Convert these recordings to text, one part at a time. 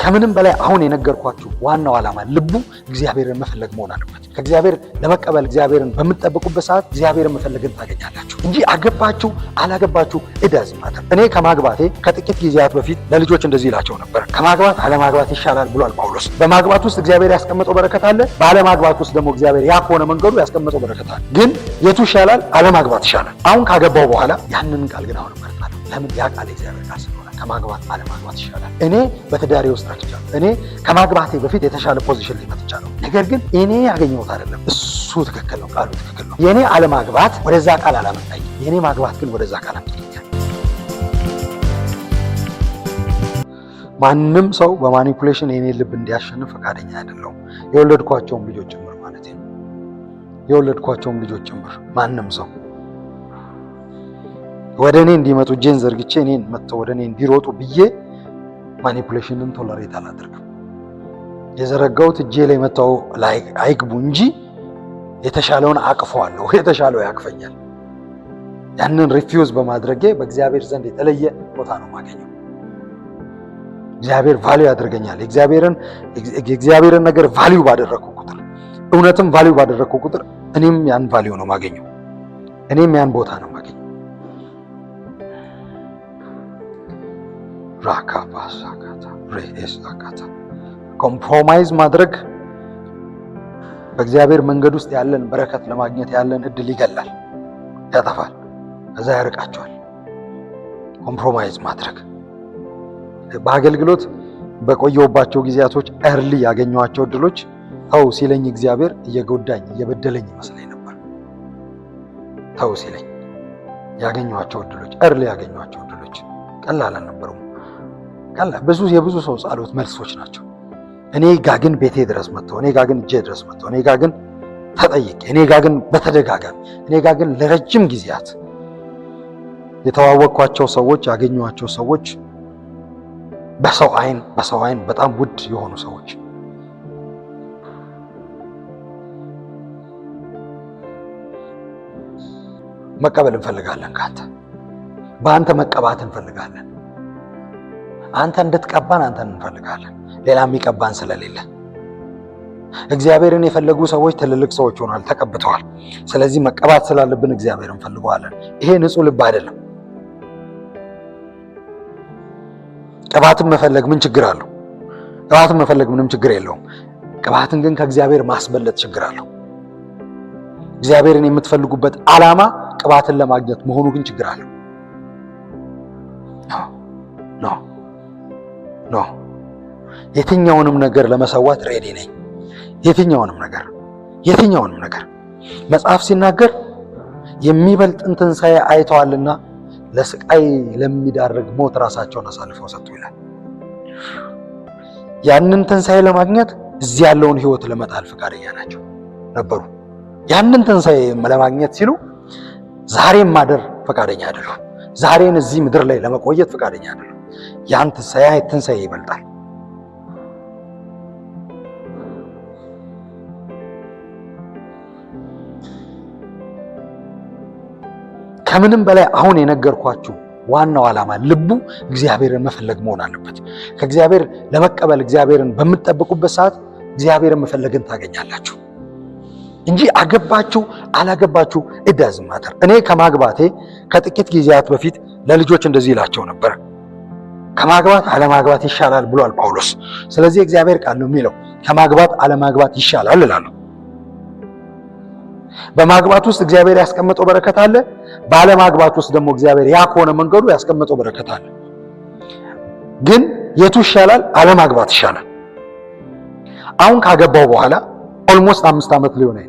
ከምንም በላይ አሁን የነገርኳችሁ ዋናው ዓላማ ልቡ እግዚአብሔርን መፈለግ መሆን አለበት። ከእግዚአብሔር ለመቀበል እግዚአብሔርን በምትጠብቁበት ሰዓት እግዚአብሔርን መፈለግን ታገኛላችሁ እንጂ አገባችሁ አላገባችሁ እዳዝ ማለት። እኔ ከማግባቴ ከጥቂት ጊዜያት በፊት ለልጆች እንደዚህ ይላቸው ነበር፣ ከማግባት አለማግባት ይሻላል ብሏል ጳውሎስ። በማግባት ውስጥ እግዚአብሔር ያስቀመጠው በረከት አለ፣ ባለማግባት ውስጥ ደግሞ እግዚአብሔር ያኮነ መንገዱ ያስቀመጠው በረከት አለ። ግን የቱ ይሻላል? አለማግባት ይሻላል። አሁን ካገባው በኋላ ያንን ቃል ግን አሁን እመርጣለሁ። ለምን? ያ ቃል እግዚአብሔር ቃል ስለሆነ ከማግባት አለማግባት ይሻላል። እኔ በትዳሬ ውስጥ ረክቻለሁ። እኔ ከማግባቴ በፊት የተሻለ ፖዚሽን ላይ መጥቻለሁ። ነገር ግን እኔ ያገኘሁት አይደለም። እሱ ትክክል ነው፣ ቃሉ ትክክል ነው። የኔ አለማግባት ወደዛ ቃል አላመጣኝ፣ የኔ ማግባት ግን ወደዛ ቃል አምጥቶኛል። ማንም ሰው በማኒፑሌሽን የኔ ልብ እንዲያሸንፍ ፈቃደኛ አይደለሁም። የወለድኳቸውም ልጆች ጭምር ማለት ነው። የወለድኳቸውም ልጆች ጭምር ማንም ሰው ወደ እኔ እንዲመጡ እጄን ዘርግቼ እኔን መጥተው ወደ እኔ እንዲሮጡ ብዬ ማኒፑሌሽንን ቶለሬት አላደርግም። የዘረጋሁት እጄ ላይ መጥተው ላይ አይግቡ እንጂ የተሻለውን አቅፈዋለሁ፣ የተሻለው ያቅፈኛል። ያንን ሪፊውዝ በማድረጌ በእግዚአብሔር ዘንድ የተለየ ቦታ ነው የማገኘው። እግዚአብሔር ቫልዩ ያደርገኛል። የእግዚአብሔርን ነገር ቫልዩ ባደረግኩ ቁጥር፣ እውነትም ቫልዩ ባደረግኩ ቁጥር እኔም ያን ቫልዩ ነው የማገኘው። እኔም ያን ቦታ ነው የማገኘው። ኮምፕሮማይዝ ማድረግ በእግዚአብሔር መንገድ ውስጥ ያለን በረከት ለማግኘት ያለን እድል ይገላል፣ ያጠፋል፣ እዛ ያርቃቸዋል። ኮምፕሮማይዝ ማድረግ በአገልግሎት በቆየሁባቸው ጊዜያቶች እርሊ ያገኘኋቸው እድሎች ተው ሲለኝ እግዚአብሔር እየጎዳኝ እየበደለኝ ይመስለኝ ነበር። ተው ሲለኝ ያገኘኋቸው እድሎች እርሊ ያገኘኋቸው እድሎች ቀላል አልነበሩም። የብዙ ሰው ጸሎት መልሶች ናቸው። እኔ ጋ ግን ቤቴ ድረስ መጥተው፣ እኔ ጋ ግን እጄ ድረስ መጥተው፣ እኔ ጋ ግን ተጠይቄ፣ እኔ ጋ ግን በተደጋጋሚ፣ እኔ ጋ ግን ለረጅም ጊዜያት የተዋወቅኳቸው ሰዎች ያገኘኋቸው ሰዎች በሰው አይን በጣም ውድ የሆኑ ሰዎች መቀበል እንፈልጋለን። ካንተ በአንተ መቀባት እንፈልጋለን። አንተ እንድትቀባን አንተን እንፈልጋለን። ሌላ የሚቀባን ስለሌለ እግዚአብሔርን የፈለጉ ሰዎች ትልልቅ ሰዎች ሆኗል፣ ተቀብተዋል። ስለዚህ መቀባት ስላለብን እግዚአብሔርን እንፈልገዋለን። ይሄ ንጹህ ልብ አይደለም። ቅባትን መፈለግ ምን ችግር አለው? ቅባትን መፈለግ ምንም ችግር የለውም። ቅባትን ግን ከእግዚአብሔር ማስበለጥ ችግር አለው። እግዚአብሔርን የምትፈልጉበት ዓላማ ቅባትን ለማግኘት መሆኑ ግን ችግር አለው። ኖ የትኛውንም ነገር ለመሰዋት ሬዲ ነኝ። የትኛውንም ነገር መጽሐፍ ሲናገር የሚበልጥን ትንሣኤ አይተዋልና ለስቃይ ለሚዳርግ ሞት ራሳቸውን አሳልፈው ሰጡ ይላል። ያንን ትንሣኤ ለማግኘት እዚህ ያለውን ህይወት ለመጣል ፈቃደኛ ናቸው ነበሩ። ያንን ትንሣኤ ለማግኘት ሲሉ ዛሬም ማደር ፈቃደኛ አይደሉም። ዛሬን እዚህ ምድር ላይ ለመቆየት ፈቃደኛ አይደሉም። ያን ትንሣኤ ይበልጣል። ከምንም በላይ አሁን የነገርኳችሁ ዋናው ዓላማ ልቡ እግዚአብሔርን መፈለግ መሆን አለበት። ከእግዚአብሔር ለመቀበል እግዚአብሔርን በምትጠብቁበት ሰዓት እግዚአብሔርን መፈለግን ታገኛላችሁ እንጂ አገባችሁ አላገባችሁ እዳዝ ማተር። እኔ ከማግባቴ ከጥቂት ጊዜያት በፊት ለልጆች እንደዚህ ይላቸው ነበር፣ ከማግባት አለማግባት ይሻላል ብሏል ጳውሎስ። ስለዚህ እግዚአብሔር ቃል ነው የሚለው ከማግባት አለማግባት ይሻላል እላለሁ። በማግባት ውስጥ እግዚአብሔር ያስቀመጠው በረከት አለ፣ ባለማግባት ውስጥ ደግሞ እግዚአብሔር ያኮነ መንገዱ ያስቀመጠው በረከት አለ። ግን የቱ ይሻላል? አለማግባት ይሻላል። አሁን ካገባው በኋላ ኦልሞስት 5 ዓመት ሊሆነኝ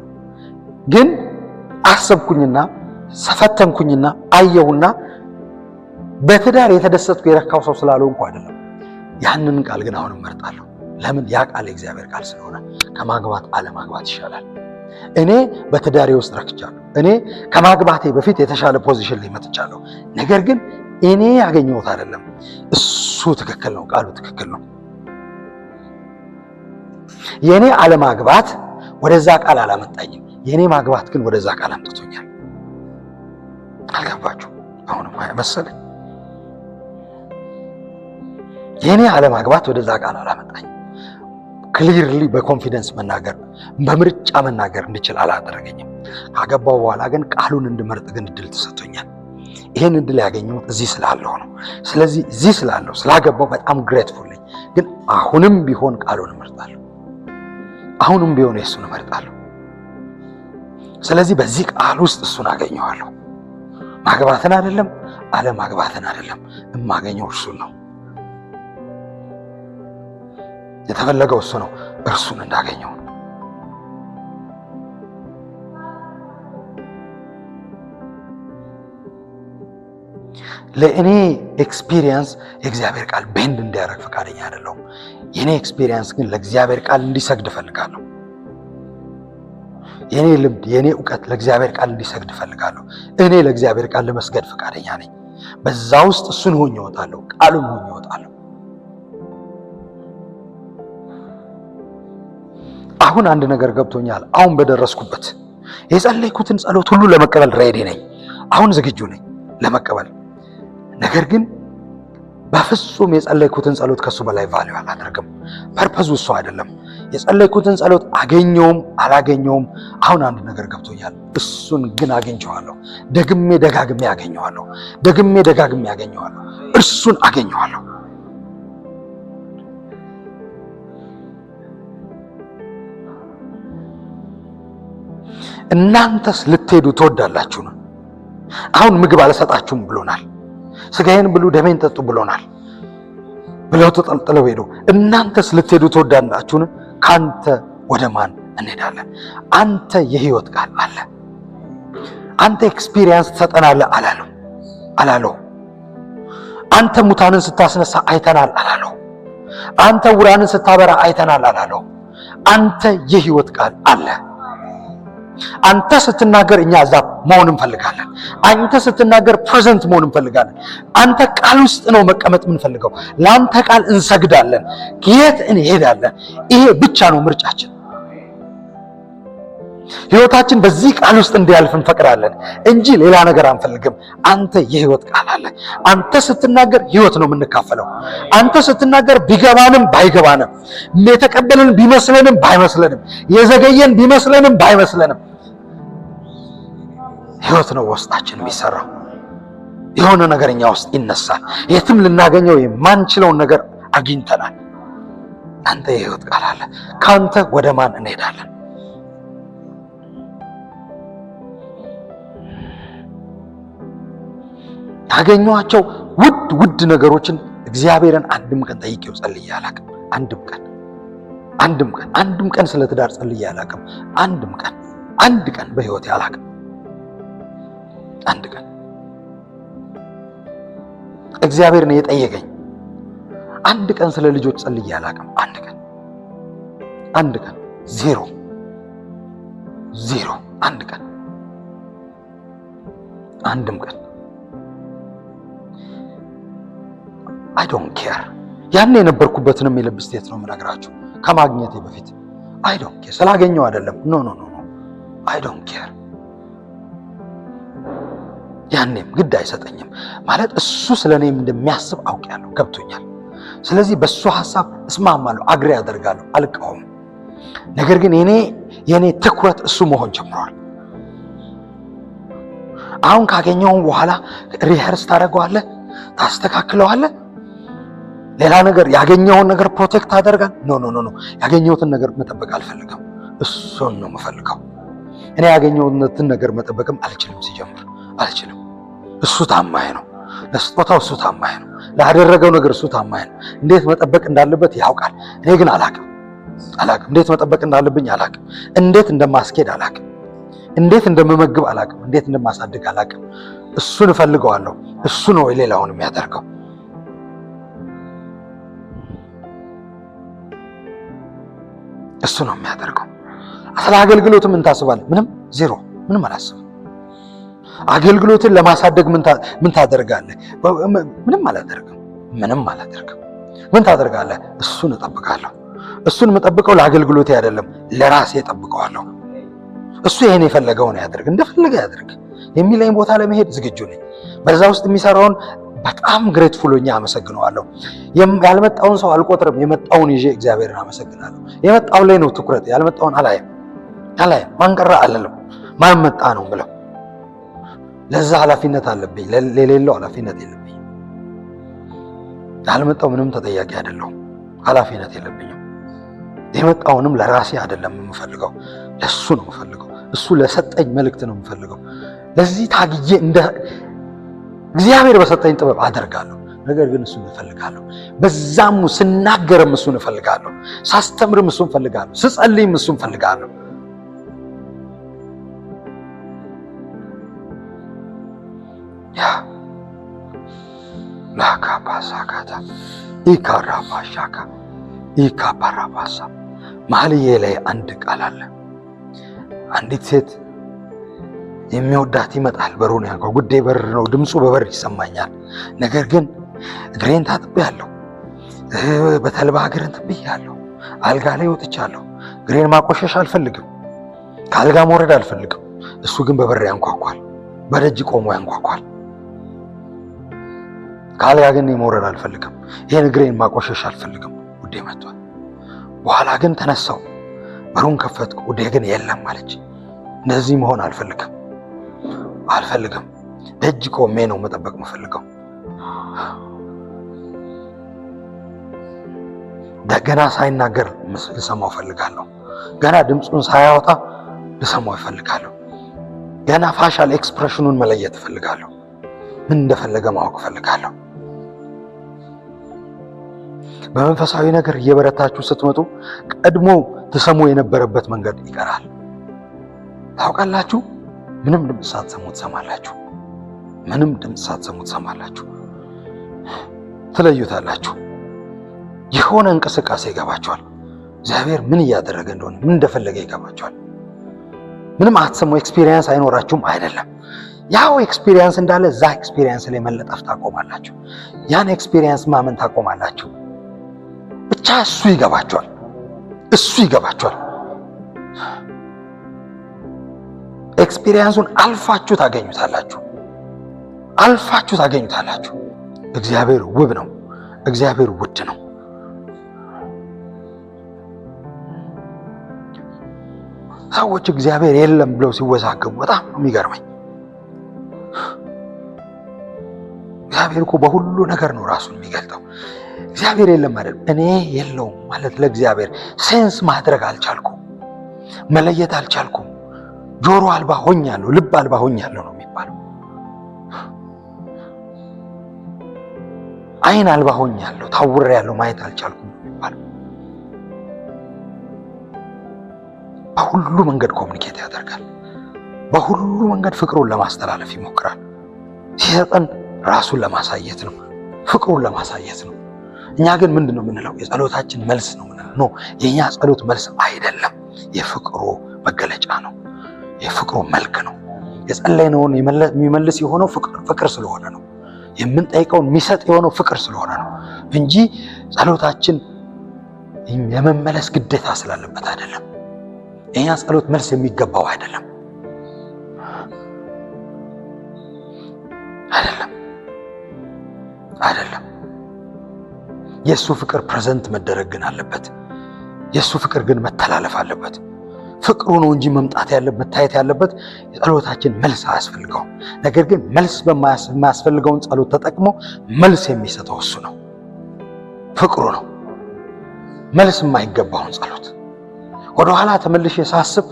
ግን አሰብኩኝና ሰፈተንኩኝና አየሁና በትዳር የተደሰትኩ የረካው ሰው ስላልሆንኩ አይደለም። ያንን ቃል ግን አሁን እመርጣለሁ። ለምን? ያ ቃል የእግዚአብሔር ቃል ስለሆነ ከማግባት አለማግባት ይሻላል። እኔ በትዳሬ ውስጥ ረክቻለሁ። እኔ ከማግባቴ በፊት የተሻለ ፖዚሽን ላይ መጥቻለሁ። ነገር ግን እኔ ያገኘሁት አይደለም። እሱ ትክክል ነው፣ ቃሉ ትክክል ነው። የኔ አለማግባት ወደዛ ቃል አላመጣኝም። የኔ ማግባት ግን ወደዛ ቃል አምጥቶኛል። አልገባችሁ? አሁንም መሰለኝ የኔ አለማግባት ወደዛ ቃል አላመጣኝ። ክሊርሊ በኮንፊደንስ መናገር በምርጫ መናገር እንድችል አላደረገኝም። ካገባው በኋላ ግን ቃሉን እንድመርጥ ግን እድል ተሰጥቶኛል። ይሄን እድል ያገኘሁት እዚህ ስላለው ነው። ስለዚህ እዚህ ስላለው ስላገባው በጣም ግሬትፉል ነኝ። ግን አሁንም ቢሆን ቃሉን እመርጣለሁ። አሁንም ቢሆን እሱን እመርጣለሁ። ስለዚህ በዚህ ቃል ውስጥ እሱን አገኘዋለሁ። ማግባትን አይደለም አለማግባትን አይደለም፣ የማገኘው እርሱን ነው። የተፈለገው እሱ ነው። እርሱን እንዳገኘው ነው። ለእኔ ኤክስፒሪየንስ የእግዚአብሔር ቃል ቤንድ እንዲያደርግ ፈቃደኛ አይደለሁም። የኔ ኤክስፒሪየንስ ግን ለእግዚአብሔር ቃል እንዲሰግድ እፈልጋለሁ። የኔ ልምድ የኔ እውቀት ለእግዚአብሔር ቃል እንዲሰግድ እፈልጋለሁ። እኔ ለእግዚአብሔር ቃል ለመስገድ ፈቃደኛ ነኝ። በዛ ውስጥ እሱን ሆኜ እወጣለሁ፣ ቃሉን ሆኜ እወጣለሁ። አሁን አንድ ነገር ገብቶኛል። አሁን በደረስኩበት የጸለይኩትን ጸሎት ሁሉ ለመቀበል ሬዲ ነኝ። አሁን ዝግጁ ነኝ ለመቀበል። ነገር ግን በፍጹም የጸለይኩትን ጸሎት ከሱ በላይ ቫልዩ አላደርግም። ፐርፐዙ እሱ አይደለም። የጸለይኩትን ጸሎት አገኘውም አላገኘውም አሁን አንድ ነገር ገብቶኛል። እሱን ግን አገኘዋለሁ። ደግሜ ደጋግሜ አገኘዋለሁ። ደግሜ ደጋግሜ አገኘዋለሁ። እርሱን አገኘዋለሁ። እናንተስ ልትሄዱ ትወዳላችሁ ነው። አሁን ምግብ አልሰጣችሁም ብሎናል። ስጋዬን ብሉ ደሜን ጠጡ ብሎናል ብለው ተጠልጥለው ሄዱ። እናንተስ ልትሄዱ ትወዳላችሁን? ካንተ ወደ ማን እንሄዳለን? አንተ የህይወት ቃል አለ። አንተ ኤክስፒሪየንስ ትሰጠናለህ አላለው። አንተ ሙታንን ስታስነሳ አይተናል አላለው። አንተ ውራንን ስታበራ አይተናል አላለው። አንተ የህይወት ቃል አለ። አንተ ስትናገር እኛ እዛ መሆን እንፈልጋለን። አንተ ስትናገር ፕሬዘንት መሆን እንፈልጋለን። አንተ ቃል ውስጥ ነው መቀመጥ የምንፈልገው። ለአንተ ቃል እንሰግዳለን። የት እንሄዳለን? ይሄ ብቻ ነው ምርጫችን። ህይወታችን በዚህ ቃል ውስጥ እንዲያልፍ እንፈቅዳለን እንጂ ሌላ ነገር አንፈልግም። አንተ የህይወት ቃል አለ። አንተ ስትናገር ህይወት ነው የምንካፈለው። አንተ ስትናገር ቢገባንም ባይገባንም፣ የተቀበልን ቢመስለንም ባይመስለንም፣ የዘገየን ቢመስለንም ባይመስለንም ህይወት ነው ውስጣችን የሚሰራው። የሆነ ነገር እኛ ውስጥ ይነሳል። የትም ልናገኘው የማንችለውን ነገር አግኝተናል። አንተ የህይወት ቃል አለ። ካንተ ወደ ማን እንሄዳለን? ያገኘኋቸው ውድ ነገሮችን እግዚአብሔርን አንድም ቀን ጠይቄው ጸልዬ አላውቅም። አንድም ቀን ስለ ትዳር ጸልዬ አላውቅም። አንድ ቀን በህይወቴ አላውቅም። አንድ ቀን እግዚአብሔር ነው የጠየቀኝ። አንድ ቀን ስለ ልጆች ጸልዬ አላውቅም። አንድ ቀን ዜሮ አንድ ቀን አንድም ቀን I don't care። ያን የነበርኩበትንም የልብ ስቴት ነው የምነግራችሁ ከማግኘቴ በፊት I don't care። ስላገኘው አይደለም። ኖ I don't care። ያኔም ግድ አይሰጠኝም ማለት እሱ ስለኔ እንደሚያስብ አውቄያለሁ፣ ገብቶኛል። ስለዚህ በሱ ሐሳብ እስማማለሁ፣ አግሪ አደርጋለሁ፣ አልቃወም። ነገር ግን የኔ ትኩረት እሱ መሆን ጀምሯል። አሁን ካገኘው በኋላ ሪሄርስ ታደርገዋለህ፣ ታስተካክለዋለህ። ሌላ ነገር ያገኘውን ነገር ፕሮቴክት አደርጋል። ኖ ያገኘሁትን ነገር መጠበቅ አልፈልግም። እሱን ነው የምፈልገው። እኔ ያገኘሁትን ነገር መጠበቅም አልችልም። ሲጀምር አልችልም። እሱ ታማኝ ነው። ለስጦታው እሱ ታማኝ ነው። ላደረገው ነገር እሱ ታማኝ ነው። እንዴት መጠበቅ እንዳለበት ያውቃል። እኔ ግን አላቅም። እንዴት መጠበቅ እንዳለብኝ አላቅም። እንዴት እንደማስኬድ አላቅም። እንዴት እንደምመግብ አላቅም። እንዴት እንደማሳድግ አላቅም። እሱን እፈልገዋለሁ። እሱ ነው ሌላውን የሚያደርገው። እሱ ነው የሚያደርገው። ስለ አገልግሎት ምን ታስባለህ? ዜሮ፣ ምንም አላስብም። አገልግሎትን ለማሳደግ ምን ታደርጋለህ? ምንም አላደርግም። ምን ታደርጋለህ? እሱን እጠብቃለሁ። እሱን የምጠብቀው ለአገልግሎቴ አይደለም፣ ለራሴ እጠብቀዋለሁ። እሱ ይሄን የፈለገውን ያድርግ፣ እንደፈለገ ያድርግ የሚለኝ ቦታ ለመሄድ ዝግጁ ነኝ። በዛ ውስጥ የሚሰራውን በጣም ግሬትፉል ሆኜ አመሰግነዋለሁ። ያልመጣውን ሰው አልቆጥርም፣ የመጣውን ይዤ እግዚአብሔርን አመሰግናለሁ። የመጣው ላይ ነው ትኩረት፣ ያልመጣውን አላየም። ማን ቀረ አልልም፣ ማን መጣ ነው ብለው። ለዛ ኃላፊነት አለብኝ፣ ለሌለው ኃላፊነት የለብኝም። ያልመጣው ምንም ተጠያቂ አይደለሁም፣ ኃላፊነት የለብኝም። የመጣውንም ለራሴ አይደለም የምፈልገው፣ ለሱ ነው የምፈልገው። እሱ ለሰጠኝ መልእክት ነው የምፈልገው። ለዚህ ታግዬ እንደ እግዚአብሔር በሰጠኝ ጥበብ አደርጋለሁ። ነገር ግን እሱን እፈልጋለሁ። በዛም ስናገርም እሱን እፈልጋለሁ፣ ሳስተምርም እሱን እፈልጋለሁ፣ ስጸልይም እሱን እፈልጋለሁ። ያ ላካባሳካታ ኢካራባሻካ ኢካባራባሳ መኃልየ ላይ አንድ ቃል አለ። አንዲት ሴት የሚወዳት ይመጣል፣ በሩን ያንኳኳል። ጉዳይ በር ነው፣ ድምፁ በበር ይሰማኛል። ነገር ግን እግሬን ታጥቤያለሁ፣ በተልባ እግሬን ታጥቤያለሁ፣ አልጋ ላይ ወጥቻለሁ። እግሬን ማቆሸሽ አልፈልግም፣ ከአልጋ መውረድ አልፈልግም። እሱ ግን በበር ያንኳኳል፣ በደጅ ቆሞ ያንኳኳል። ከአልጋ ግን መውረድ አልፈልግም፣ ይሄን እግሬን ማቆሸሽ አልፈልግም። ጉዳይ መጥቷል። በኋላ ግን ተነሳው፣ በሩን ከፈትኩ። ጉዳይ ግን የለም አለች። እንደዚህ መሆን አልፈልግም። ደጅ ቆሜ ነው መጠበቅ የምፈልገው። ገና ሳይናገር ልሰማው እፈልጋለሁ። ገና ድምፁን ሳያወጣ ልሰማው እፈልጋለሁ። ገና ፋሻል ኤክስፕሬሽኑን መለየት እፈልጋለሁ። ምን እንደፈለገ ማወቅ እፈልጋለሁ። በመንፈሳዊ ነገር እየበረታችሁ ስትመጡ ቀድሞ ትሰሙ የነበረበት መንገድ ይቀራል። ታውቃላችሁ? ምንም ድምፅ ሳትሰሙ ትሰማላችሁ። ትለዩታላችሁ። የሆነ እንቅስቃሴ ይገባችኋል። እግዚአብሔር ምን እያደረገ እንደሆነ ምን እንደፈለገ ይገባችኋል። ምንም አትሰሙ። ኤክስፒሪየንስ አይኖራችሁም አይደለም። ያው ኤክስፒሪየንስ እንዳለ እዛ ኤክስፒሪየንስ ላይ መለጠፍ ታቆማላችሁ። ያን ኤክስፒሪየንስ ማመን ታቆማላችሁ። ብቻ እሱ ይገባችኋል። ኤክስፒሪየንሱን አልፋችሁ ታገኙታላችሁ። እግዚአብሔር ውብ ነው። እግዚአብሔር ውድ ነው። ሰዎች እግዚአብሔር የለም ብለው ሲወዛገቡ በጣም ነው የሚገርመኝ። እግዚአብሔር እኮ በሁሉ ነገር ነው ራሱን የሚገልጠው። እግዚአብሔር የለም አይደለም፣ እኔ የለውም ማለት ለእግዚአብሔር ሴንስ ማድረግ አልቻልኩም፣ መለየት አልቻልኩም። ጆሮ አልባ ሆኛለሁ፣ ልብ አልባ ሆኛለሁ ነው የሚባለው። አይን አልባ ሆኛለሁ፣ ታውሬያለሁ፣ ማየት አልቻልኩም ነው የሚባለው። በሁሉ መንገድ ኮሚኒኬት ያደርጋል። በሁሉ መንገድ ፍቅሩን ለማስተላለፍ ይሞክራል። ሲሰጠን ራሱን ለማሳየት ነው፣ ፍቅሩን ለማሳየት ነው። እኛ ግን ምንድን ነው የምንለው? የጸሎታችን መልስ ነው የምንለው። ኖ፣ የእኛ ጸሎት መልስ አይደለም፣ የፍቅሩ መገለጫ ነው፣ የፍቅሩ መልክ ነው። የጸለይነውን የሚመልስ የሆነው ፍቅር ስለሆነ ነው። የምንጠይቀውን የሚሰጥ የሆነው ፍቅር ስለሆነ ነው እንጂ ጸሎታችን የመመለስ ግዴታ ስላለበት አይደለም። የእኛ ጸሎት መልስ የሚገባው አይደለም። የእሱ ፍቅር ፕሬዘንት መደረግ ግን አለበት። የእሱ ፍቅር ግን መተላለፍ አለበት። ፍቅሩ ነው እንጂ መምጣት ያለበት መታየት ያለበት የጸሎታችን መልስ አያስፈልገውም። ነገር ግን መልስ በማያስፈልገውን ጸሎት ተጠቅሞ መልስ የሚሰጠው እሱ ነው፣ ፍቅሩ ነው። መልስ የማይገባውን ጸሎት ወደኋላ ተመልሼ ሳስብ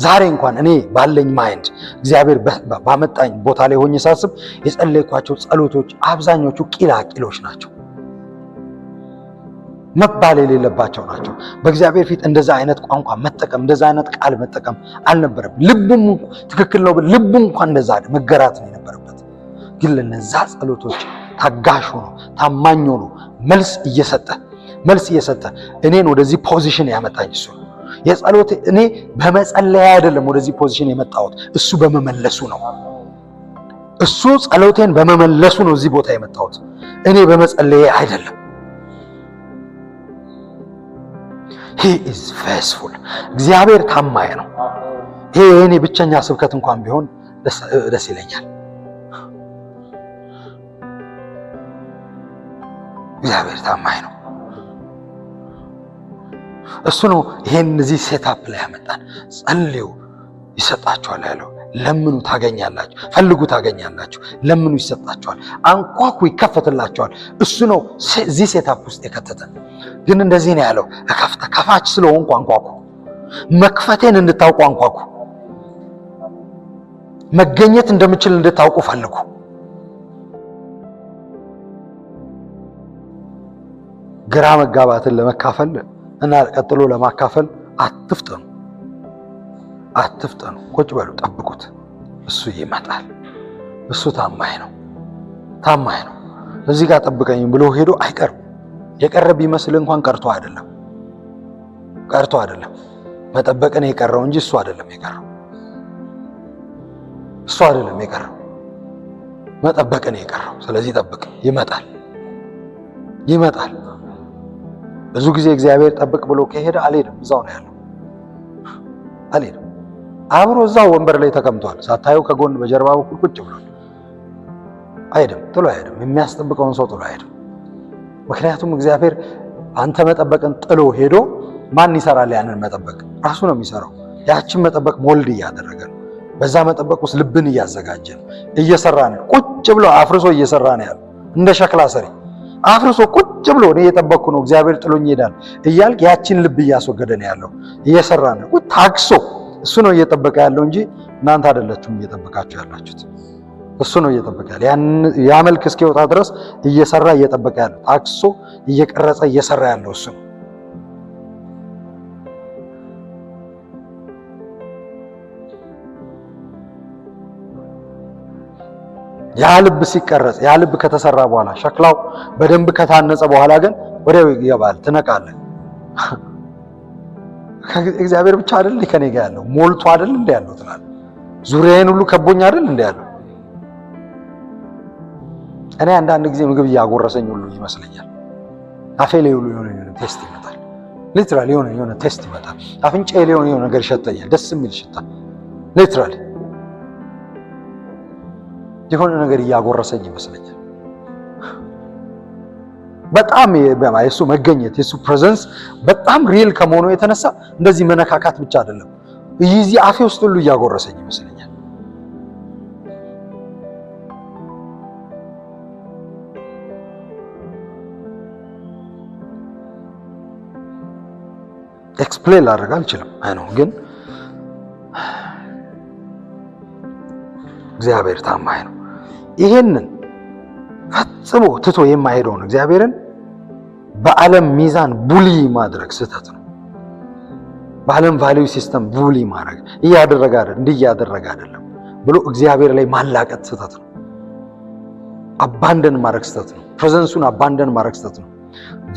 ዛሬ እንኳን እኔ ባለኝ ማይንድ እግዚአብሔር ባመጣኝ ቦታ ላይ ሆኜ ሳስብ የጸለይኳቸው ጸሎቶች አብዛኞቹ ቂላቂሎች ናቸው፣ መባል የሌለባቸው ናቸው። በእግዚአብሔር ፊት እንደዛ አይነት ቋንቋ መጠቀም እንደዛ አይነት ቃል መጠቀም አልነበረም። ልቡም ትክክል ነው፣ ልቡ እንኳን እንደዛ መገራት ነው የነበረበት። ግን ለነዛ ጸሎቶች ታጋሽ ሆኖ ታማኝ ሆኖ መልስ እየሰጠ እኔን ወደዚህ ፖዚሽን ያመጣኝ እሱ ነው። የጸሎት እኔ በመጸለያ አይደለም ወደዚህ ፖዚሽን የመጣሁት፣ እሱ በመመለሱ ነው። እሱ ጸሎቴን በመመለሱ ነው እዚህ ቦታ የመጣሁት፣ እኔ በመጸለያ አይደለም። he is faithful። እግዚአብሔር ታማኝ ነው። ይሄ የኔ ብቸኛ ስብከት እንኳን ቢሆን ደስ ይለኛል። እግዚአብሔር ታማኝ ነው። እሱ ነው ይሄን እዚህ ሴታፕ ላይ ያመጣን። ጸልዩ ይሰጣችኋል ያለው። ለምኑ ታገኛላችሁ፣ ፈልጉ ታገኛላችሁ፣ ለምኑ ይሰጣችኋል፣ አንኳኩ ይከፈትላችኋል። እሱ ነው እዚህ ሴታፕ ውስጥ የከተተን። ግን እንደዚህ ነው ያለው፣ ከፋች ስለሆንኩ አንኳኩ። መክፈቴን እንድታውቁ አንኳኩ። መገኘት እንደምችል እንድታውቁ ፈልጉ። ግራ መጋባትን ለመካፈል እና ቀጥሎ ለማካፈል አትፍጠኑ፣ አትፍጠኑ። ቁጭ በሉ፣ ጠብቁት። እሱ ይመጣል። እሱ ታማኝ ነው፣ ታማኝ ነው። እዚህ ጋር ጠብቀኝ ብሎ ሄዶ አይቀርም። የቀረ ቢመስል እንኳን ቀርቶ አይደለም፣ ቀርቶ አይደለም። መጠበቅን የቀረው እንጂ እሱ አይደለም የቀረው፣ እሱ አይደለም የቀረው፣ መጠበቅን የቀረው። ስለዚህ ጠብቅ፣ ይመጣል፣ ይመጣል። ብዙ ጊዜ እግዚአብሔር ጠብቅ ብሎ ከሄደ አልሄድም፣ እዛው ነው ያለው፣ አልሄድም። አብሮ እዛው ወንበር ላይ ተቀምጧል። ሳታዩ ከጎን በጀርባ በኩል ቁጭ ብሏል። አይሄድም፣ ጥሎ አይሄድም። የሚያስጠብቀውን ሰው ጥሎ አይሄድም። ምክንያቱም እግዚአብሔር አንተ መጠበቅን ጥሎ ሄዶ ማን ይሰራል? ያንን መጠበቅ ራሱ ነው የሚሰራው። ያችን መጠበቅ ሞልድ እያደረገ ነው። በዛ መጠበቅ ውስጥ ልብን እያዘጋጀ ነው፣ እየሰራ ነው። ቁጭ ብሎ አፍርሶ እየሰራ ነው ያለው፣ እንደ ሸክላ ሰሪ አፍርሶ ቁጭ ብሎ እኔ እየጠበቅኩ ነው እግዚአብሔር ጥሎኝ ይሄዳል እያልክ ያችን ልብ እያስወገደ ነው ያለው፣ እየሰራ ነው ታግሶ። እሱ ነው እየጠበቀ ያለው እንጂ እናንተ አይደላችሁም እየጠበቃችሁ ያላችሁት። እሱ ነው እየጠበቀ ያለው። ያ መልክ እስኪወጣ ድረስ እየሰራ እየጠበቀ ያለው፣ ታግሶ እየቀረጸ እየሰራ ያለው እሱ ነው። ያ ልብ ሲቀረጽ፣ ያ ልብ ከተሰራ በኋላ፣ ሸክላው በደንብ ከታነጸ በኋላ ግን ወዲያው ይገባል። ትነቃለህ። እግዚአብሔር ብቻ አይደል ከኔ ጋር ያለው፣ ሞልቶ አይደል እንደ ያለው ትላለህ። ዙሪያዬን ሁሉ ከቦኝ አይደል እንደ ያለው። እኔ አንዳንድ ጊዜ ምግብ እያጎረሰኝ ሁሉ ይመስለኛል። አፌ ላይ ሁሉ የሆነ ቴስት ይመጣል። ሊትራሊ የሆነ ቴስት ይመጣል። አፍንጫዬ ላይ የሆነ ነገር ይሸተኛል፣ ደስ የሚል ሽታ። ሊትራሊ የሆነ ነገር እያጎረሰኝ ይመስለኛል። በጣም የሱ መገኘት የሱ ፕሬዘንስ በጣም ሪል ከመሆኑ የተነሳ እንደዚህ መነካካት ብቻ አይደለም፣ እዚህ አፌ ውስጥ ሁሉ እያጎረሰኝ ይመስለኛል። ኤክስፕሌን ላደርግ አልችልም። አይ ነው ግን እግዚአብሔር ታማኝ ነው። ይሄንን ፈጽሞ ትቶ የማይሄደውን እግዚአብሔርን በዓለም ሚዛን ቡሊ ማድረግ ስህተት ነው። በዓለም ቫልዩ ሲስተም ቡሊ ማድረግ እያደረገ አይደለም ብሎ እግዚአብሔር ላይ ማላቀጥ ስህተት ነው። አባንደን ማድረግ ስህተት ነው። ፕሬዘንሱን አባንደን ማድረግ ስህተት ነው።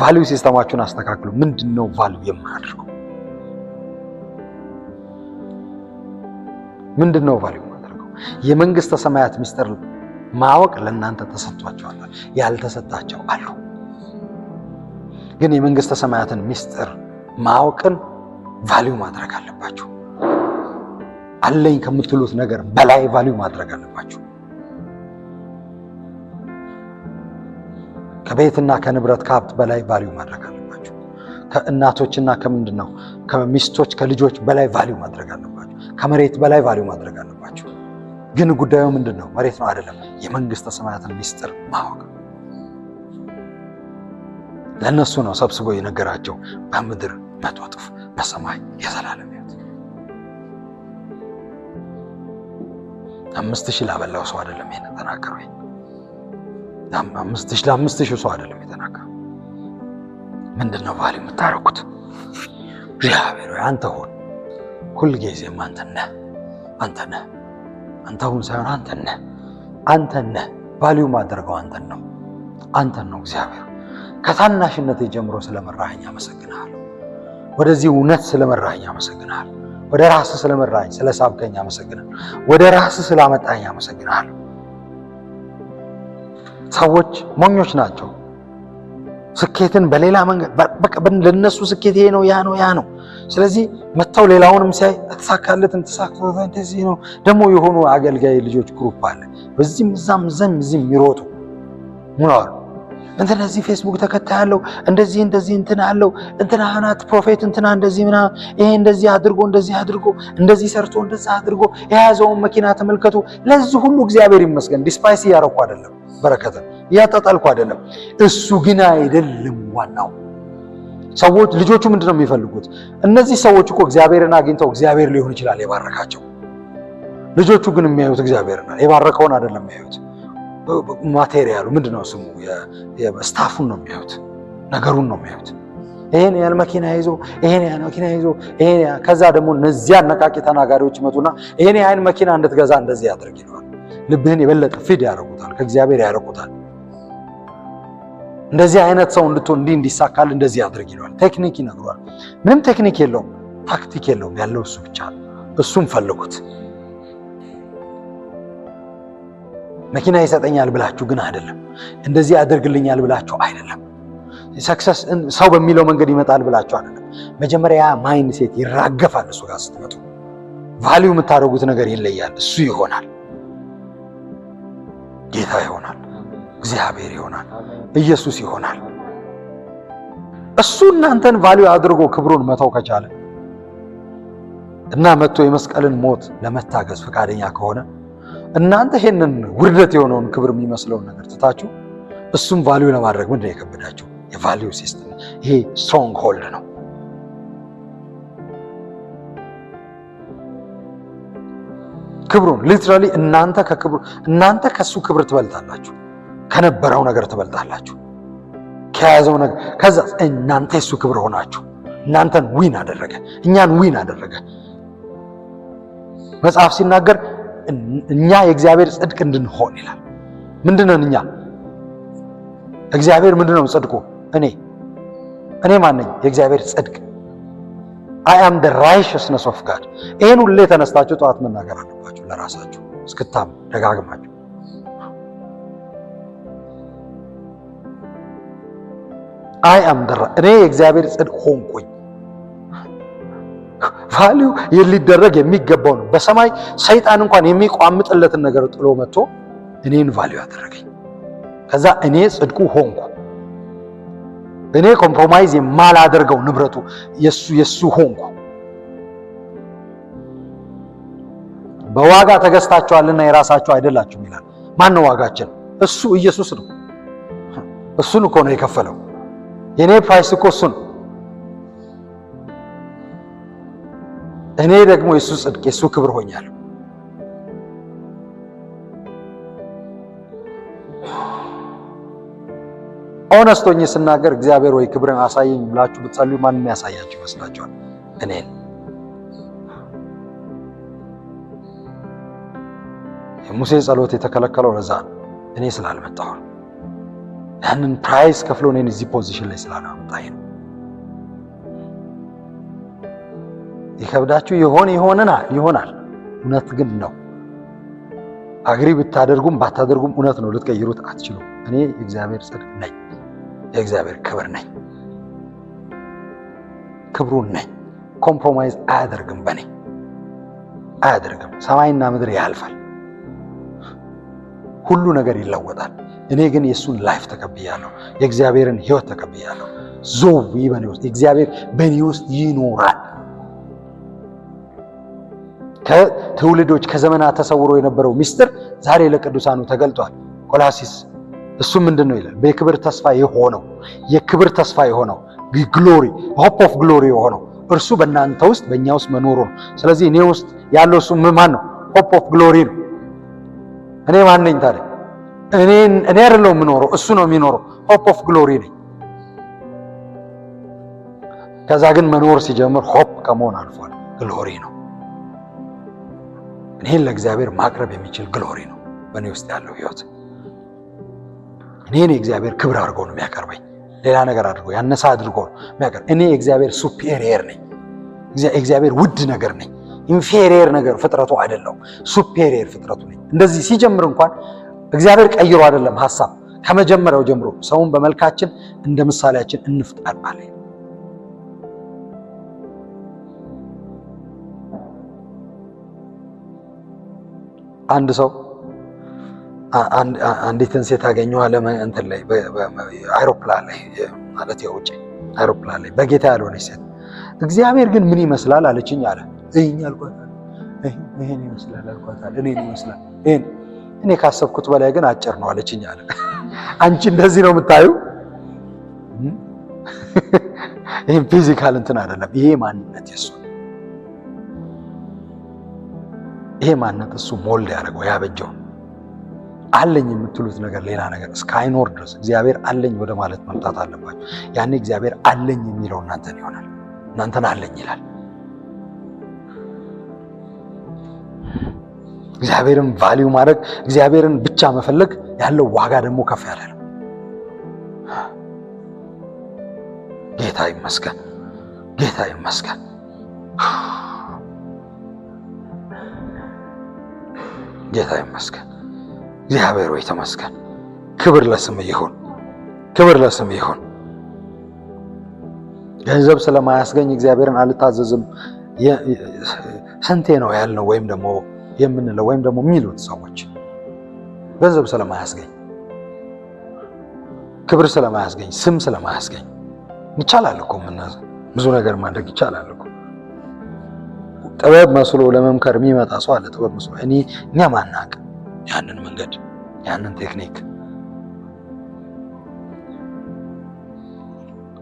ቫልዩ ሲስተማችሁን አስተካክሉ። ምንድነው ቫልዩ የማያደርገው? ምንድነው ቫልዩ የማያደርገው? የመንግስተ ሰማያት ሚስጥር ማወቅ ለእናንተ ተሰጥቷቸዋል፣ ያልተሰጣቸው አሉ። ግን የመንግስተ ሰማያትን ሚስጥር ማወቅን ቫልዩ ማድረግ አለባችሁ። አለኝ ከምትሉት ነገር በላይ ቫልዩ ማድረግ አለባችሁ። ከቤትና ከንብረት ከሀብት በላይ ቫልዩ ማድረግ አለባችሁ። ከእናቶችና ከምንድነው ከሚስቶች ከልጆች በላይ ቫልዩ ማድረግ አለባችሁ። ከመሬት በላይ ቫልዩ ማድረግ አለባችሁ። ግን ጉዳዩ ምንድነው? መሬት ነው አይደለም። የመንግስተ ሰማያትን ሚስጥር ማወቅ። ለነሱ ነው ሰብስቦ የነገራቸው በምድር 100 እጥፍ በሰማይ የዘላለም ሕይወት። 5000 ላበላው ሰው አይደለም ይሄን ተናገረው። 5000 ሰው አይደለም የተናገረው። ምንድነው ቫልዩ የምታረጉት? እግዚአብሔር ሆይ አንተ ሁን፣ ሁልጊዜም አንተ ነህ፣ አንተ ነህ፣ አንተ ሁን ሳይሆን አንተ ነህ፣ አንተ ነህ። ቫልዩ ማድረገው አንተን ነው፣ አንተን ነው። እግዚአብሔር ከታናሽነቴ ጀምሮ ስለመራኸኝ አመሰግናለሁ። ወደዚህ እውነት ስለመራኸኝ አመሰግናለሁ። ወደ ራስህ ስለመራኸኝ ስለሳብከኝ አመሰግናለሁ። ወደ ራስህ ስላመጣኝ አመሰግናለሁ። ሰዎች ሞኞች ናቸው። ስኬትን በሌላ መንገድ በቃ ለነሱ ስኬት ይሄ ነው ያ ነው ያ ነው። ስለዚህ መተው ሌላውንም ሲያይ ተሳካለትን ተሳክቶታል እንደዚህ ነው። ደግሞ የሆኑ አገልጋይ ልጆች ግሩፕ አለ፣ በዚህም እዛም እዚህም የሚሮጡ ሙላው እንደዚህ ፌስቡክ ተከታያለው እንደዚህ እንትና አለው እንትና ናት ፕሮፌት እንትና እንደዚህ ይሄ እንደዚህ አድርጎ እንደዚህ ሰርቶ እንደዛ አድርጎ የያዘውን መኪና ተመልከቱ። ለዚህ ሁሉ እግዚአብሔር ይመስገን። ዲስፓይስ ያረኩ አይደለም፣ በረከተ ያጣጣልኩ አይደለም። እሱ ግን አይደለም ዋናው። ሰዎች ልጆቹ ምንድነው የሚፈልጉት? እነዚህ ሰዎች እኮ እግዚአብሔርን አግኝተው እግዚአብሔር ሊሆን ይችላል የባረካቸው። ልጆቹ ግን የሚያዩት እግዚአብሔርን የባረከውን አይደለም የሚያዩት። ማቴሪያሉ ምንድነው ስሙ ስታፉን ነው የሚያዩት፣ ነገሩን ነው የሚያዩት። ይሄን ያህል መኪና ይዞ ከዛ ደግሞ እነዚያ አነቃቂ ተናጋሪዎች ይመጡና ይሄን ያህል መኪና እንድትገዛ እንደዚህ ያድርግ ይለዋል። ልብህን የበለጠ ፊድ ያደርጉታል፣ ከእግዚአብሔር ያርቁታል። እንደዚህ አይነት ሰው እንድትሆን እንዲሳካል እንደዚህ ያድርግ ይለዋል። ቴክኒክ ይነግሯል። ምንም ቴክኒክ የለውም፣ ታክቲክ የለውም፣ ያለው እሱ ብቻ ነው። እሱም ፈልጉት። መኪና ይሰጠኛል ብላችሁ ግን አይደለም፣ እንደዚህ ያደርግልኛል ብላችሁ አይደለም፣ ሰክሰስ ሰው በሚለው መንገድ ይመጣል ብላችሁ አይደለም። መጀመሪያ ማይንድ ሴት ይራገፋል። እሱ ጋር ስትመጡ ቫልዩ የምታደርጉት ነገር ይለያል። እሱ ይሆናል፣ ጌታ ይሆናል፣ እግዚአብሔር ይሆናል፣ ኢየሱስ ይሆናል። እሱ እናንተን ቫልዩ አድርጎ ክብሩን መተው ከቻለ እና መጥቶ የመስቀልን ሞት ለመታገዝ ፈቃደኛ ከሆነ እናንተ ይሄንን ውርደት የሆነውን ክብር የሚመስለውን ነገር ትታችሁ እሱም ቫልዩ ለማድረግ ምንድነው የከበዳችሁ? የቫልዩ ሲስተም ይሄ ስትሮንግ ሆልድ ነው። ክብሩን ሊትራሊ እናንተ ከሱ ክብር ትበልጣላችሁ፣ ከነበረው ነገር ትበልጣላችሁ፣ ከያዘው ነገር። ከዛ እናንተ የሱ ክብር ሆናችሁ እናንተን ዊን አደረገ፣ እኛን ዊን አደረገ። መጽሐፍ ሲናገር እኛ የእግዚአብሔር ጽድቅ እንድንሆን ይላል። ምንድነው እኛ? እግዚአብሔር ምንድነው ጽድቁ? እኔ ማን ነኝ? የእግዚአብሔር ጽድቅ። I am the righteousness of God። ይሄን ሁሌ ተነስታችሁ ጠዋት መናገር አለባችሁ ለራሳችሁ እስክታም ደጋግማችሁ። እኔ የእግዚአብሔር ጽድቅ ሆንኩኝ። ቫልዩ ሊደረግ የሚገባው ነው። በሰማይ ሰይጣን እንኳን የሚቋምጥለትን ነገር ጥሎ መጥቶ እኔን ቫልዩ አደረገኝ። ከዛ እኔ ጽድቁ ሆንኩ። እኔ ኮምፕሮማይዝ የማላደርገው ንብረቱ የሱ ሆንኩ። በዋጋ ተገዝታችኋልና የራሳችሁ አይደላችሁም ይላል። ማን ነው ዋጋችን? እሱ ኢየሱስ ነው። እሱን እኮ ነው የከፈለው። የኔ ፕራይስ እኮ እሱ ነው። እኔ ደግሞ የሱ ጽድቅ የሱ ክብር ሆኛለሁ። ኦነስት ሆኜ ስናገር እግዚአብሔር ወይ ክብርን አሳየኝ ብላችሁ ብትጸልዩ ማንም ያሳያችሁ ይመስላችኋል? እኔን። የሙሴ ጸሎት የተከለከለው ለዛ ነው፣ እኔ ስላልመጣሁ። ያንን ፕራይስ ከፍሎ እኔን እዚህ ፖዚሽን ላይ ስላላመጣኝ ነው። ይከብዳችሁ ይሆናል። እውነት ግን ነው። አግሪ ብታደርጉም ባታደርጉም እውነት ነው። ልትቀይሩት አትችሉም። እኔ የእግዚአብሔር ጽድቅ ነኝ፣ የእግዚአብሔር ክብር ነኝ፣ ክብሩን ነኝ። ኮምፕሮማይዝ አያደርግም፣ በእኔ አያደርግም። ሰማይና ምድር ያልፋል፣ ሁሉ ነገር ይለወጣል። እኔ ግን የእሱን ላይፍ ተቀብያለሁ፣ የእግዚአብሔርን ሕይወት ተቀብያለሁ። ዞው በእኔ ውስጥ እግዚአብሔር በእኔ ውስጥ ይኖራል። ከትውልዶች ከዘመናት ተሰውሮ የነበረው ምስጢር ዛሬ ለቅዱሳኑ ተገልጧል። ቆላሲስ እሱ ምንድን ነው ይላል? በክብር ተስፋ የሆነው ግሎሪ ሆፕ ኦፍ ግሎሪ የሆነው እርሱ በእናንተ ውስጥ በእኛ ውስጥ መኖሩ ነው። ስለዚህ እኔ ውስጥ ያለው እሱ ማን ነው? ሆፕ ኦፍ ግሎሪ ነው። እኔ ማን ነኝ ታዲያ? እኔ አይደለሁም የምኖረው፣ እሱ ነው የሚኖረው። ሆፕ ኦፍ ግሎሪ ነኝ። ከዛ ግን መኖር ሲጀምር ሆፕ ከመሆን አልፏል፣ ግሎሪ ነው። እኔን ለእግዚአብሔር ማቅረብ የሚችል ግሎሪ ነው በእኔ ውስጥ ያለው ህይወት። እኔን የእግዚአብሔር ክብር አድርጎ ነው የሚያቀርበኝ። ሌላ ነገር አድርጎ ያነሳ አድርጎ ነው የሚያቀርብ። እኔ የእግዚአብሔር ሱፔሪየር ነኝ፣ የእግዚአብሔር ውድ ነገር ነኝ። ኢንፌሪየር ነገር ፍጥረቱ አይደለሁም፣ ሱፔሪየር ፍጥረቱ ነኝ። እንደዚህ ሲጀምር እንኳን እግዚአብሔር ቀይሮ አይደለም ሐሳብ። ከመጀመሪያው ጀምሮ ሰውን በመልካችን እንደ ምሳሌያችን እንፍጠር አለ። አንዲትን ሴት አገኘኋለሁ እንትን ላይ አይሮፕላን ላይ ማለት የውጭ አይሮፕላን ላይ በጌታ ያልሆነች ሴት እግዚአብሔር ግን ምን ይመስላል አለችኝ አለ። እኛ አልኳት ይሄን ይመስላል አልኳት አለ። እኔን ይመስላል እኔ ካሰብኩት በላይ ግን አጭር ነው አለችኝ አለ። አንቺ እንደዚህ ነው የምታዩ? ይሄ ፊዚካል እንትን አይደለም። ይሄ ማንነት የሱ ይሄ ማንነት እሱ ሞልድ ያደረገው ያበጀው አለኝ የምትሉት ነገር ሌላ ነገር እስካይኖር ድረስ እግዚአብሔር አለኝ ወደ ማለት መምጣት አለባችሁ። ያኔ እግዚአብሔር አለኝ የሚለው እናንተን ይሆናል። እናንተን አለኝ ይላል። እግዚአብሔርን ቫልዩ ማድረግ እግዚአብሔርን ብቻ መፈለግ ያለው ዋጋ ደግሞ ከፍ ያለ ነው። ጌታ ይመስገን፣ ጌታ ይመስገን። ጌታ ይመስገን። እግዚአብሔር ሆይ ተመስገን። ክብር ለስም ይሁን፣ ክብር ለስም ይሁን። ገንዘብ ስለማያስገኝ እግዚአብሔርን አልታዘዝም ስንቴ ነው ያልነው? ወይም ደግሞ የምንለው ወይም ደግሞ የሚሉት ሰዎች ገንዘብ ስለማያስገኝ፣ ክብር ስለማያስገኝ፣ ስም ስለማያስገኝ ይቻላል እኮ ብዙ ነገር ማድረግ ይቻላል እኮ። ጥበብ መስሎ ለመምከር የሚመጣ ሰው አለ። ጥበብ መስሎ እኛ ማናቅ ያንን መንገድ ያንን ቴክኒክ።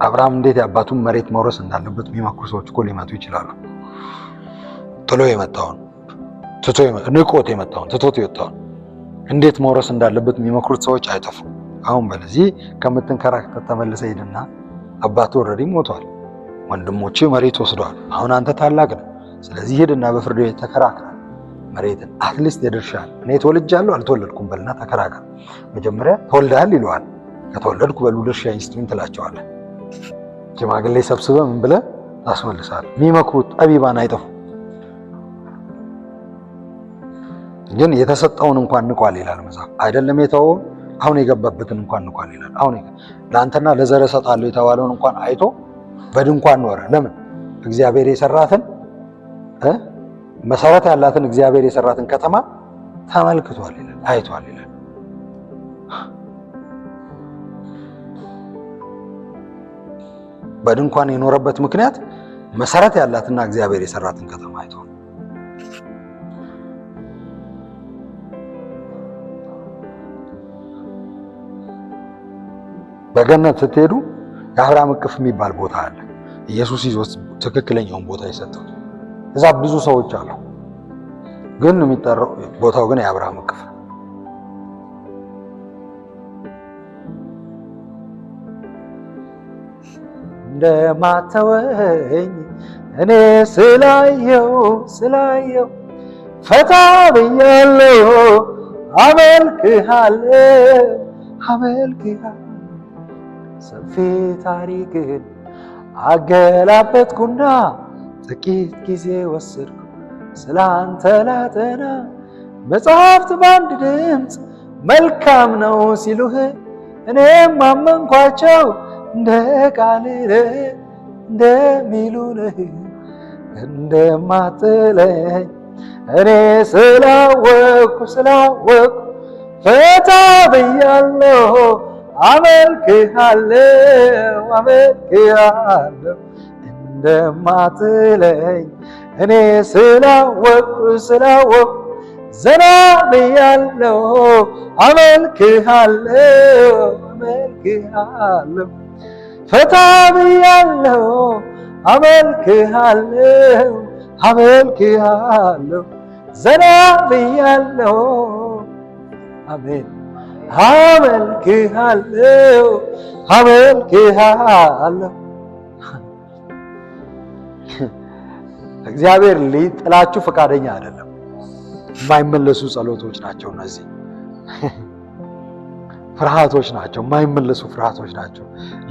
አብርሃም እንዴት የአባቱን መሬት መውረስ እንዳለበት የሚመክሩ ሰዎች እኮ ሊመጡ ይችላሉ። ጥሎ የመጣውን ንቆት የመጣውን ትቶት የወጣውን እንዴት መውረስ እንዳለበት የሚመክሩት ሰዎች አይጠፉም። አሁን በለዚህ ከምትንከራከር ተመልሰ ሄድና አባቱ ኦልሬዲ ሞቷል፣ ወንድሞቼ መሬት ወስደዋል፣ አሁን አንተ ታላቅ ነህ፣ ስለዚህ ሄድና በፍርድ ቤት ተከራከር፣ መሬትን አትሊስት የድርሻል። እኔ ተወልጃለሁ አልተወለድኩም በልና ተከራከር። መጀመሪያ ተወልደሃል ይለዋል። ከተወለድኩ በሉ ድርሻ ኢንስቲትዩት ትላቸዋለህ። ሽማግሌ ሰብስበህ ምን ብለህ ታስመልሳለህ። የሚመክሩት ጠቢባን አይጠፉም። ግን የተሰጠውን እንኳን ንቋል ይላል መጽሐፍ። አይደለም የተወውን አሁን የገባበትን እንኳን ንቋል ይላል። አሁን ለአንተና ለዘር እሰጣለሁ የተባለውን እንኳን አይቶ በድንኳን ኖረ። ለምን? እግዚአብሔር የሰራትን መሰረት ያላትን እግዚአብሔር የሰራትን ከተማ ተመልክቷል ይላል፣ አይቷል ይላል። በድንኳን የኖረበት ምክንያት መሰረት ያላትና እግዚአብሔር የሰራትን ከተማ አይቷል። በገነት ስትሄዱ የአብርሃም እቅፍ የሚባል ቦታ አለ። ኢየሱስ ይዞት ትክክለኛውን ቦታ የሰጠው እዛ ብዙ ሰዎች አሉ፣ ግን የሚጠራው ቦታው ግን የአብርሃም እቅፍ ነው። እንደማተወኝ እኔ ስላየው ፈታ ብያለሁ፣ አመልክሃለሁ ሰፊ ታሪክን አገላበጥኩና ጥቂት ጊዜ ወሰድኩ ስላንተ ላጠና። መጽሐፍት በአንድ ድምፅ መልካም ነው ሲሉህ እኔም አመንኳቸው፣ እንደ ቃልህ እንደሚሉህ እንደማትለኝ እኔ ስላወቅኩ ፈታ ብያለሁ፣ አመልክሃለሁ እንደማትለኝ እኔ ስላወቅኩ ዘና ብያለሁ፣ አመልክሃለሁ ፈታ ብያለሁ፣ አመልክሃለሁ ዘና ብያለሁ። አሜን። አመልክሃለሁ። እግዚአብሔር ሊጥላችሁ ፈቃደኛ አይደለም። የማይመለሱ ጸሎቶች ናቸው እነዚህ። ፍርሃቶች ናቸው፣ የማይመለሱ ፍርሃቶች ናቸው።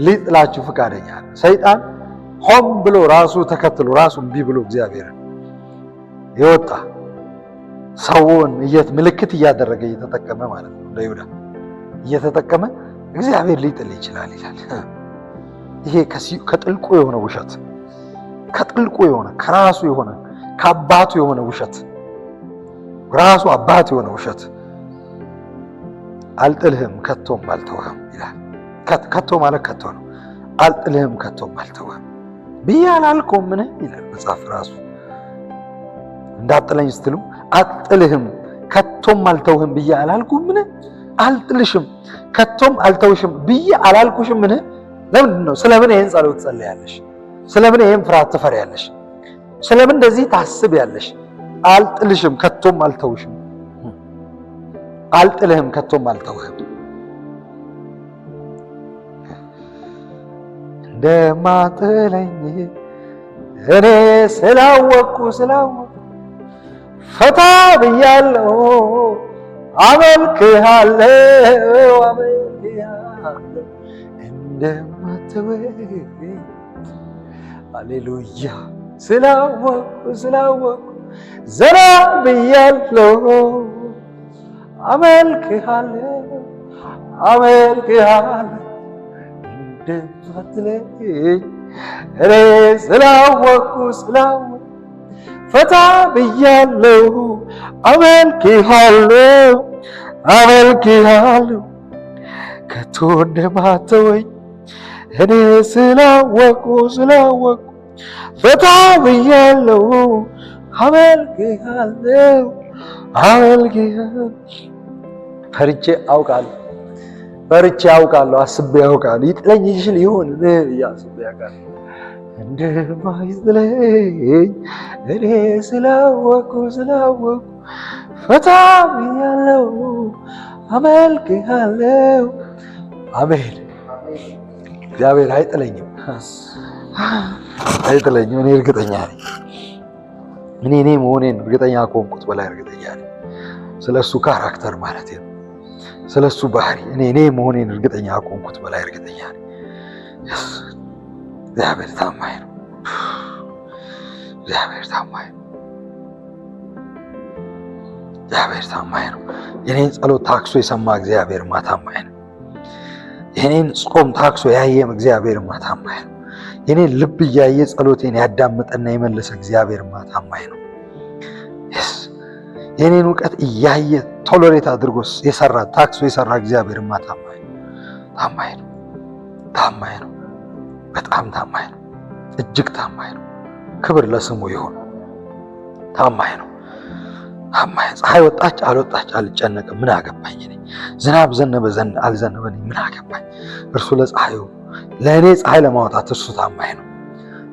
ሊጥላችሁ ፈቃደኛ ነው። ሰይጣን ሆም ብሎ ራሱ ተከትሎ ራሱ እምቢ ብሎ እግዚአብሔርን የወጣ ሰውን ምልክት እያደረገ እየተጠቀመ ማለት ነው። ለይሁዳ እየተጠቀመ እግዚአብሔር ሊጥል ይችላል ይላል። ይሄ ከጥልቁ የሆነ ውሸት፣ ከጥልቁ የሆነ ከራሱ የሆነ ከአባቱ የሆነ ውሸት፣ ራሱ አባት የሆነ ውሸት አልጥልህም ከቶም አልተውህም ይላል። ከቶ ማለት ከቶ ነው። አልጥልህም ከቶም አልተውህም ብዬ አላልኩህምን ይላል መጽሐፍ ራሱ። እንዳጥለኝ ስትሉ አጥልህም ከቶም አልተውህም ብዬ አላልኩህምን? አልጥልሽም ከቶም አልተውሽም ብዬ አላልኩሽምን? ለምንድን ነው? ስለምን ይሄን ጸሎት ትጸልያለሽ? ስለምን ይሄን ፍርሃት ትፈሪያለሽ? ስለምን እንደዚህ ታስቢያለሽ? አልጥልሽም ከቶም አልተውሽም፣ አልጥልህም ከቶም አልተውህም። እንደማጥለኝ እኔ ስላወቅኩ ፈታ ብያለሁ። አመልክሃለሁ እንደማትወኝ ሃሌሉያ። ስላወቅኩ ዘና ብያለሁ። አመልክሃለሁ እንደማትለኝ እኔ ስላወቅኩ ፈታ ብያለሁ። አመልክሃለሁ ከቶ እንደማትተወኝ እኔ ስላወቅኩ ፈታ ብያለሁ። አመልክሃለሁ ፈርቼ አውቃለሁ፣ አስቤ አውቃለሁ። ይጥለኝ ይችል ይሆን አስቤ አውቃለሁ። እንደማይጥለኝ እኔ ስላወቅኩ ፈታ ብያለሁ። አመልክሃለሁ። አሜን። እግዚአብሔር አይጥለኝም። እኔ እርግጠኛ ነኝ። እኔ መሆኔን እርግጠኛ ከሆንኩት በላይ እርግጠኛ ነኝ። ስለሱ ካራክተር ማለት ነው፣ ስለሱ ባህሪ እኔ መሆኔን እርግጠኛ ከሆንኩት በላይ እርግጠኛ ነኝ። እግዚአብሔር ታማኝ ነው። እግዚአብሔር ታማኝ ነው። የኔን ጸሎት ታክሶ የሰማ እግዚአብሔርማ ታማኝ ነው። የኔን ጾም ታክሶ ያየም እግዚአብሔርማ ታማኝ ነው። የኔን ልብ እያየ ጸሎቴን ያዳመጠና የመለሰ እግዚአብሔርማ ታማኝ ነው። የኔን እውቀት እያየ ቶሎሬት አድርጎ የሰራ ታክሶ የሰራ እግዚአብሔርማ ታማኝ ነው። በጣም ታማኝ ነው። እጅግ ታማኝ ነው። ክብር ለስሙ ይሁን። ታማኝ ነው። ፀሐይ ወጣች አልወጣች አልጨነቅም፣ ምን አገባኝ እኔ። ዝናብ ዘነበ አልዘነበ ምን አገባኝ። እርሱ ለፀሐዩ ለእኔ ፀሐይ ለማውጣት እርሱ ታማኝ ነው።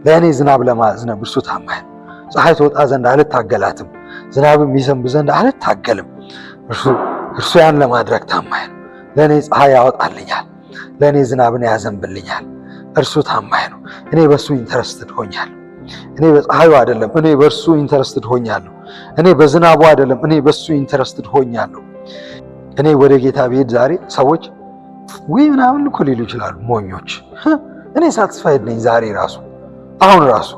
ለእኔ ዝናብ ለማዝነብ እርሱ ታማኝ ነው። ፀሐይ ትወጣ ዘንድ አልታገላትም፣ ዝናብም ይዘንብ ዘንድ አልታገልም። እርሱ ያን ለማድረግ ታማኝ ነው። ለእኔ ፀሐይ ያወጣልኛል፣ ለእኔ ዝናብን ያዘንብልኛል። እርሱ ታማኝ ነው። እኔ በእሱ ኢንተረስትድ ሆኛለሁ። እኔ በፀሐዩ አይደለም፣ እኔ በእርሱ ኢንተረስትድ ሆኛለሁ። እኔ በዝናቡ አይደለም፣ እኔ በእሱ ኢንተረስትድ ሆኛለሁ። እኔ ወደ ጌታ ብሄድ ዛሬ ሰዎች ወይ ምናምን እኮ ሊሉ ይችላሉ፣ ሞኞች። እኔ ሳትስፋይድ ነኝ ዛሬ ራሱ፣ አሁን ራሱ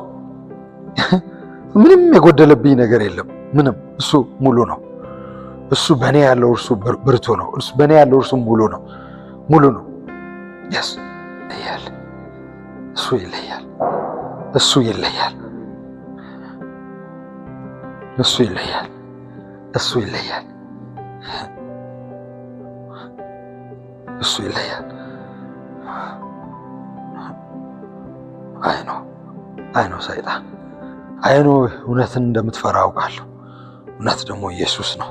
ምንም የጎደለብኝ ነገር የለም። ምንም። እሱ ሙሉ ነው። እሱ በእኔ ያለው እርሱ ብርቱ ነው። እሱ በእኔ ያለው እርሱ ሙሉ ነው። ይለያል። እሱ ይለያል። እሱ ይለያል። እሱ ይለያል። እሱ ይለያል። እሱ ይለያል። አይኖ ሰይጣን አይኖ እውነትን እንደምትፈራ አውቃለሁ። እውነት ደግሞ ኢየሱስ ነው።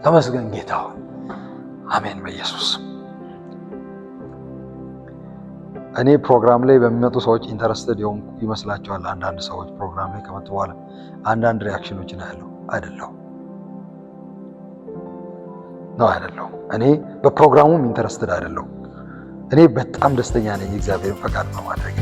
ተመስገን ጌታ ሆይ። አሜን። በኢየሱስ እኔ ፕሮግራም ላይ በሚመጡ ሰዎች ኢንተረስትድ የሆንኩ ይመስላችኋል? አንዳንድ ሰዎች ፕሮግራም ላይ ከመጡ በኋላ አንዳንድ ሪያክሽኖችን አያለሁ። አይደለሁም። እኔ በፕሮግራሙም ኢንተረስትድ አይደለሁም። እኔ በጣም ደስተኛ ነኝ እግዚአብሔርን ፈቃድ በማድረግ